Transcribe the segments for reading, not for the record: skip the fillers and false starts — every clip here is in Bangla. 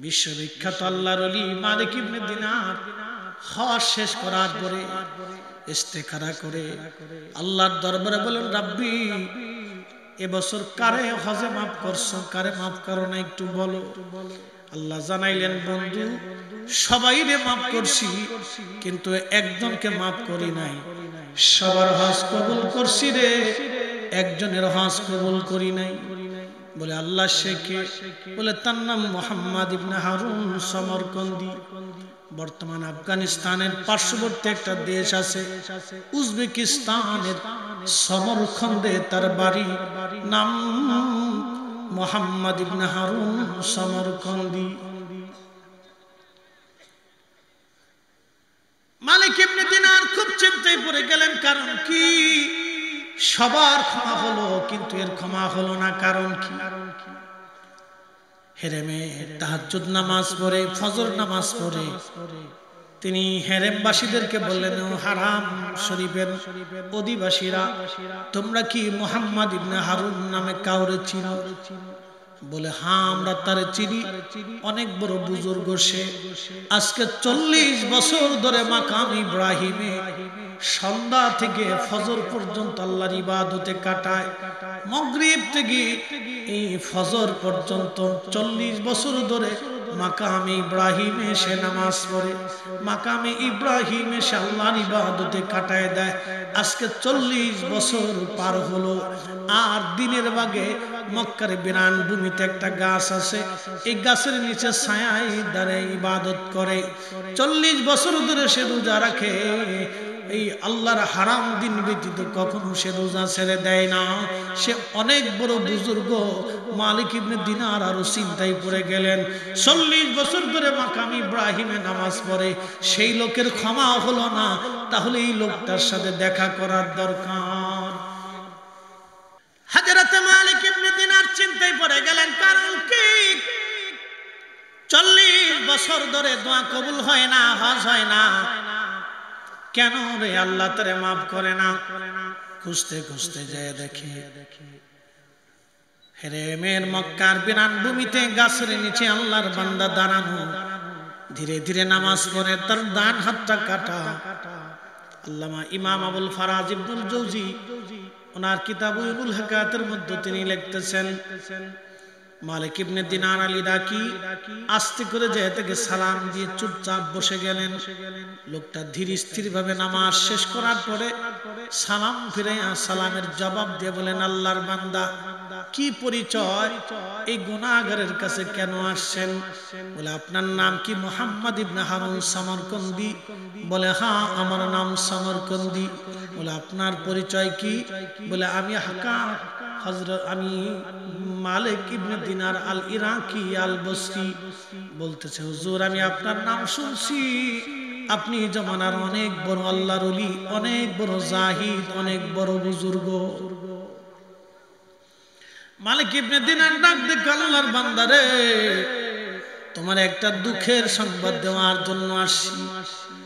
বিশ্ববিখ্যাত আল্লাহর ওলি মালিক ইবনে দিনার হজ শেষ করার পরে ইস্তেখারা করে আল্লাহর দরবারে বলেন, রাব্বি এবছর কারে হজে মাফ করছো, কারে মাফ করো না একটু বলো। আল্লাহ জানাইলেন, বন্ধু সবাইরে মাফ করছি, কিন্তু একজনকে মাফ করি নাই। সবার হজ কবুল করছি রে, একজনের হজ কবুল করি নাই। বলে আল্লাহ সে কে? বলে তার নাম মুহাম্মদ ইবনে হারুন সমরকন্দি। বর্তমান আফগানিস্তানের পার্শ্ববর্তী একটা দেশ আছে উজবেকিস্তানের সমরখন্দে তার বাড়ি, নাম মুহাম্মদ ইবনে হারুন সমরকন্দি। মালিক ইবনে দিনার খুব চিন্তায় পড়ে গেলেন, কারণ কি? সবার ক্ষমা হলো কিন্তু এর ক্ষমা হলো না, কারণ কি? হেরেমে তাহাজ্জুদ নামাজ পড়ে, ফজর নামাজ পড়ে তিনি হেরেমবাসীদেরকে বললেন, হারাম শরীফের অধিবাসীরা, তোমরা কি মুহাম্মদ ইবনে হারুন নামে কাউরে চিনো? বলে হ্যাঁ, আমরা তারে চিনি, অনেক বড় বুজুর্গ সে। আজকে 40 বছর ধরে মাকাম ইব্রাহিমে সন্ধ্যা থেকে ফজর পর্যন্ত আল্লাহর ইবাদতে কাটায়। মাগরিব থেকে এই ফজর পর্যন্ত 40 বছর ধরে মাকামে ইব্রাহিমে সে নামাজ পড়ে, মাকামে ইব্রাহিমে সে আল্লাহর ইবাদতে কাটায় দেয়। আজকে 40 বছর পার হলো, আর দিনের ভাগে মক্কার বিরান ভূমিতে একটা গাছ আছে, এই গাছের নিচে ছায়ায় দাঁড়িয়ে ইবাদত করে। 40 বছর ধরে সে রোজা রাখে, এই আল্লাহর হারাম দিন ব্যতীত কখনো সে রোজা ছেড়ে দেয় না। সে অনেক বড় বুজুর্গ। মালিক ইবনে দিনার আরো চিন্তায় পড়ে গেলেন, 40 বছর ধরে মাকাম ইব্রাহিমে নামাজ পড়ে, সেই লোকের ক্ষমা হলো না, তাহলে এই লোকটার সাথে দেখা করার দরকার। হযরত মালিক ইবনে দিনার চিন্তায় পড়ে গেলেন, কারণ কি? 40 বছর ধরে দোয়া কবুল হয় না, হজ হয় না, কেন রে আল্লাহ তারে মাফ করে না? খুঁজতে খুঁজতে যায় দেখে হেরেমের মক্কার বিরান ভূমিতে গাছের নিচে আল্লাহর বান্দা দাঁড়ানো, ধীরে ধীরে নামাজ পড়ে, তার ডান হাতটা কাটা। আল্লামা ইমাম আবুল ফারাজ ইবনুল জৌজি ওনার কিতাব উলুল হাকায়াতের মধ্যে তিনি লিখতেছেন, মালিক ইবনে দিনার আলী ডাকি আস্তে করে যায় থেকে সালাম দিয়ে চুপচাপ বসে গেলেন। লোকটা ধীর স্থির ভাবে নামাজ শেষ করার পরে সালাম ফিরে সালামের জবাব দিয়ে বলেন, আল্লাহর বান্দা, কি পরিচয়? এই গুনাহগারের কাছে কেন আসছেন? বলে আপনার নাম কি? মুহাম্মদ ইবনে হারুন সমরকন্দি। বলে হ্যাঁ, আমার নাম সমরকন্দি। বলে আপনার পরিচয় কি? বলে আমি আমি মালিক ইবনে দিনার আল ইরাকি আল বসরি। বলতেছে, হুজুর আমি আপনার নাম শুনছি, আপনি জমানার অনেক বড় আল্লাহর ওলি, অনেক বড় জাহিদ, অনেক বড় বুজুর্গ। মালিক ইবনে দিনার ডাক দেখে, আল্লাহর বান্দারে, তোমার একটা দুঃখের সংবাদ দেওয়ার জন্য আসছি।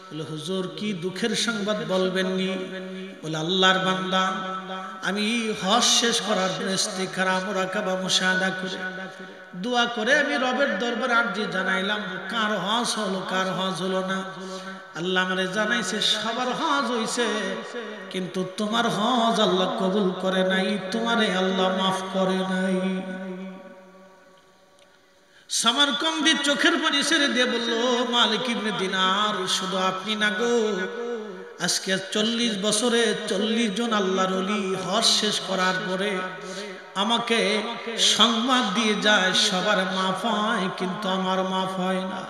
বলে হুজুর কি দুঃখের সংবাদ বলবেন নি? বলে আল্লাহর বান্দা, আমি হজ শেষ করার পর ইস্তিখারা মুরাকাবা মুশাহাদা করে দোয়া করে আমি রবের দরবারে আরজি জানাইলাম, কার হজ হলো কার হজ হলো না। আল্লাহ আমারে জানাইছে সবার হজ হইছে, কিন্তু তোমার হজ আল্লাহ কবুল করে নাই, তোমারে আল্লাহ মাফ করে নাই। সমরকন্দি চোখের পানি ছেড়ে দিয়ে বলল, মালিক ইবনে দিনার, শুধু আপনি না গো, আজকে 40 বছরে 40 জন আল্লাহর ওলি হজ শেষ করার পরে আমাকে সংবাদ দিয়ে যায় সবার মাফ হয়, কিন্তু আমার মাফ হয় না।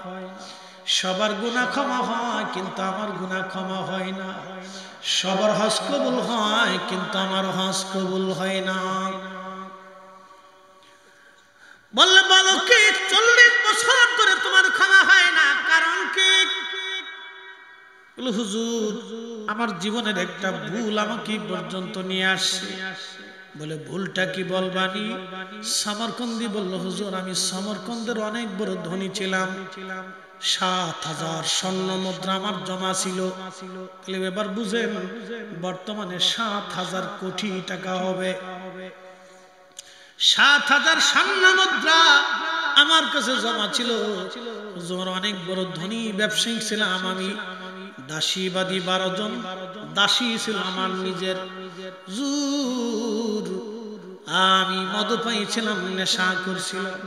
সবার গুনাহ ক্ষমা হয়, কিন্তু আমার গুনাহ ক্ষমা হয় না। সবার হজ কবুল হয়, কিন্তু আমার হজ কবুল হয় না। বললে বলো কি 40 বছর ধরে তোমার ক্ষমা হয় না, কারণ কি? বলে হুজুর আমার জীবনের একটা ভুল আমাকে পর্যন্ত নিয়ে আসছে। বলে ভুলটা কি বলবানি? সমরকন্দি বলল, হুজুর আমি সমরকন্দের অনেক বড় ধনী ছিলাম, 7,000 স্বর্ণ মুদ্রা আমার জমা ছিল। এবার বুঝেন বর্তমানে 7,000 কোটি টাকা হবে। 7,000 স্বর্ণ মুদ্রা আমার কাছে জমা ছিল। হুজুর অনেক বড় ধনী ব্যবসায়ী ছিলাম আমি, দাসীবাদী 12 জন দাসী ছিল আমার নিজের। হুজুর আমি মদপায়ী ছিলাম, নেশা করছিলাম।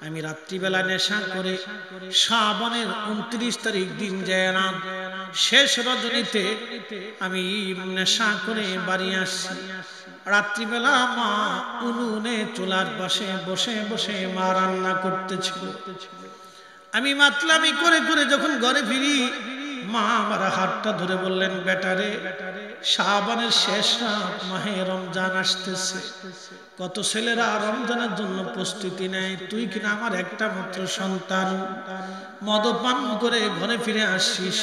আমি রাত্রিবেলা নেশা করে শাবানের 29 তারিখ দিন যায় না, শেষ রজনীতে আমি নেশা করে বাড়ি আসছি। রাত্রিবেলা মা উনুনে চুলার পাশে বসে বসে মা রান্না করতেছিল। আমি মাতলামি করে করে যখন ঘরে ফিরি, মা আমার হাতটা ধরে বললেন, বেটারে শাবানের শেষ রাত, মাহে রমজান আসতেছে, কত ছেলেরা রমজানের জন্য প্রস্তুতি নেয়, তুই কিনা আমার একটা মাত্র সন্তান, মদপান করে ঘরে ফিরে আসিস,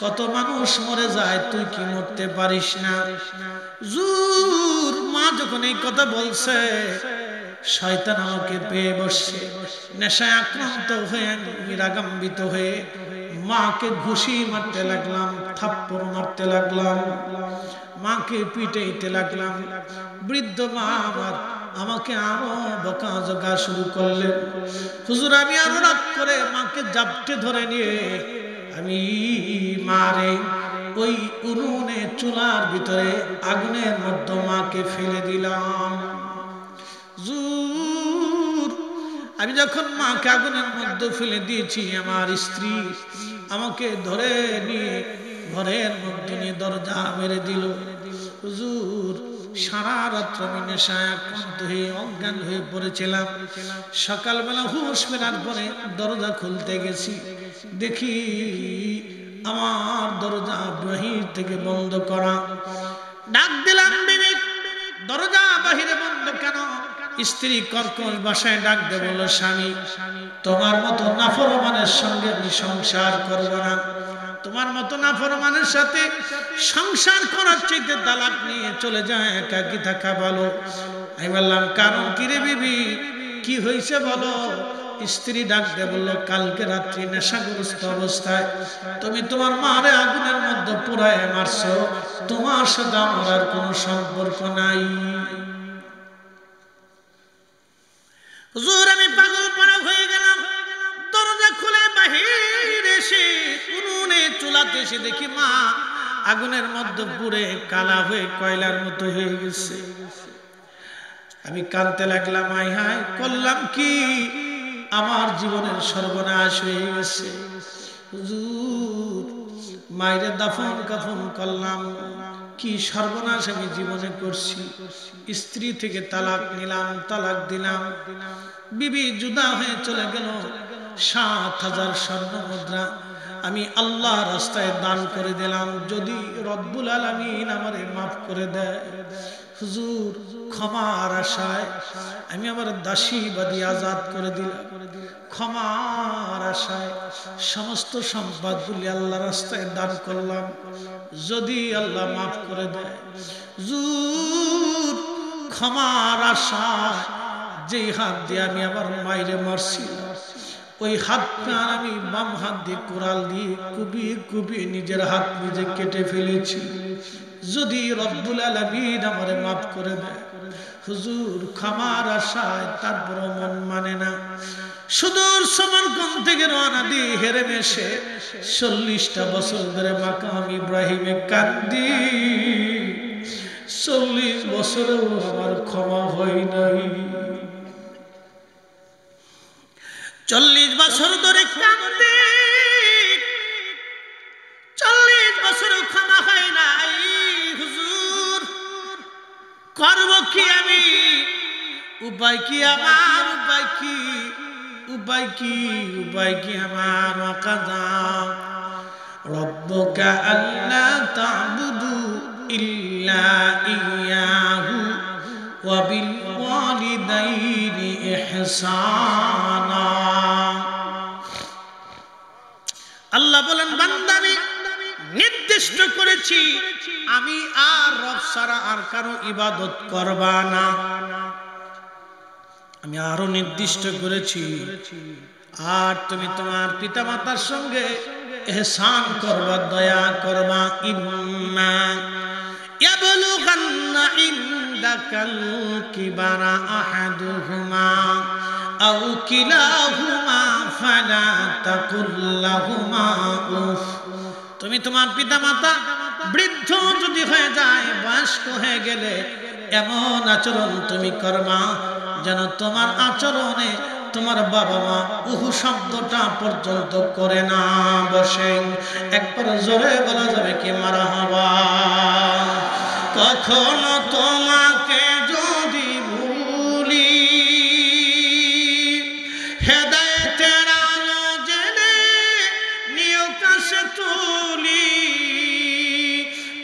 কত মানুষ মরে যায়, তুই কি মরতে পারিস না? জুর মা যখন এই কথা বলছে, শয়তান আমাকে পেয়ে বসছে। নেশায় আক্রান্ত হয়ে আমি রাগান্বিত হয়ে মাকে ঘুষি মারতে লাগলাম, থাপ্পড় মারতে লাগলাম, মাকে পিটাইতে লাগলাম। বৃদ্ধ মা আমার আমাকে আরো বকাঝকা শুরু করলেন। হুজুর আমি আরো রাগ করে মাকে জাপটে ধরে নিয়ে আমি মারে ওই উনুনে চুলার ভিতরে আগুনের মধ্যে মাকে ফেলে দিলাম। আমি যখন মাকে আগুনের মধ্যে ফেলে দিয়েছি, আমার স্ত্রী আমাকে ধরে নিয়ে ঘরের মধ্যে নিয়ে দরজা মেরে দিল। হুজুর সারা রাত্র আমি নেশায় আক্রান্ত হয়ে অজ্ঞান হয়ে পড়েছিলাম। সকালবেলা হুঁশ ফেরার পরে দরজা খুলতে গেছি, দেখি আমার দরজা বাহির থেকে বন্ধ করা। ডাক দিলাম, বিবি দরজা বাহিরে বন্ধ কেন? স্ত্রী কর্কশ ভাষায় ডাক দিয়ে বলল, স্বামী তোমার মতো নাফরমানের সঙ্গে আমি সংসার করব না, তোমার মতো নাফরমানের সাথে সংসার করার চাইতে তালাক নিয়ে চলে যায়, একাকী থাকা ভালো। আমি বললাম, কারণ কি রে বিবি, কি হয়েছে বলো? স্ত্রী ডাক দিয়ে বলল, কালকে রাত্রি নেশাগ্রস্ত অবস্থায় তুমি তোমার মারে আগুনের মধ্যে পুরায় মারছো, তোমার সাথে আমার আর কোনো সম্পর্ক নাই। হুজুর আমি পাগল পাড়া হয়ে গেলাম। দরজা খুলে বাহিরে এসে উনুনে চুলাতে এসে দেখি মা আগুনের মধ্যে পুড়ে কালা হয়ে কয়লার মতো হয়ে গেছে। আমি কাঁদতে লাগলাম, আয় হায় করলাম কি, আমার জীবনের সর্বনাশ হয়ে গেছে। হুজুর মায়ের দাফন কাফন করলাম, কি সর্বনাশ আমি জীবনে করছি। স্ত্রী থেকে তালাক নিলাম, তালাক দিলাম, বিবি জুদা হয়ে চলে গেল। ৭,০০০ স্বর্ণ মুদ্রা আমি আল্লাহ রাস্তায় দান করে দিলাম, যদি রব্বুল আলামিন আমারে মাফ করে দেয়। হুজুর ক্ষমার আশায় আমি আমার দাসীবাদী আজাদ করে দিলাম, ক্ষমার আশায় সমস্ত সম্পদগুলি আল্লাহ রাস্তায় দান করলাম, যদি আল্লাহ মাফ করে দেয়। হুজুর ক্ষমার আশায় যেই হাত দিয়ে আমি আমার মায়েরে মারছি, ওই হাতটা আমি বাম হাত দিয়ে কোরাল দিয়ে কুপিয়ে কুপিয়ে নিজের হাত নিজে কেটে ফেলেছি, যদি রব্বুল আলামিন আমারে মাফ করে দেয়। হুজুর ক্ষমার আশায় তারপর মন মানে না। সুদূর সমরকন্দ থেকে রওনা দিয়ে হেরেম এসে 40টা বছর ধরে মাকাম ইব্রাহিমে কান্দি, 40 বছরেও আমার ক্ষমা হয় নাই। 40 বছর ধরে কাঁদতে, 40 বছরও ক্ষমা হয় নাই। হুজুর করব কি আমি, উপায় কি আমার, উপায় কি, উপায় কি, উপায় কি আমার? ওয়াকাদা রব্বুকা আল্লা তা'বুদু ইল্লা ইয়াহু ওয়া বিল ওয়ালিদাইনি ইহসানা। আল্লাহ বলেন, বান্দা আমি নির্দিষ্ট করেছি আমি আর রব ছাড়া আর কারো ইবাদত করবা না। আমি আরো নির্দিষ্ট করেছি, আর তুমি তোমার পিতামাতার সঙ্গে ইহসান করবা, দয়া করবা। ইম্মা ইয়াবলুগান্না ইনদাকাল কিবারা আহাদুহুমা আও কিলাহুমা ফালা তাকুল লাহুমা উফ। তুমি তোমার পিতামাতা বৃদ্ধ যদি হয়ে যায়, বয়স্ক হয়ে গেলে এমন আচরণ তুমি করবা যেন তোমার আচরণে তোমার বাবা মা উহু শব্দটা পর্যন্ত করে না বসে। একবার জোরে বলা যাবে কি মারহাবা। কখনো তোমাকে যদি ভুলি, হেদায়েতের আলো জেনে নিও কাছে তুলি,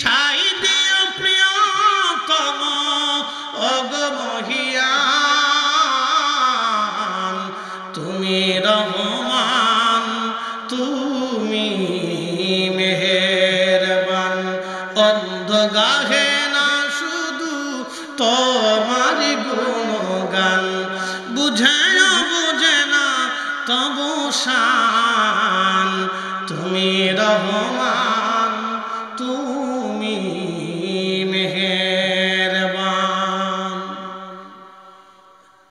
ঠাই দিও প্রিয়তম ওগো মহিয়ান। তুমি রহমান, তুমি মেহেরবান। অন্ধ গাহে না শুধু তোমার গুণগান, বুঝেও বুঝে না তবু শান। তুমি রহমান,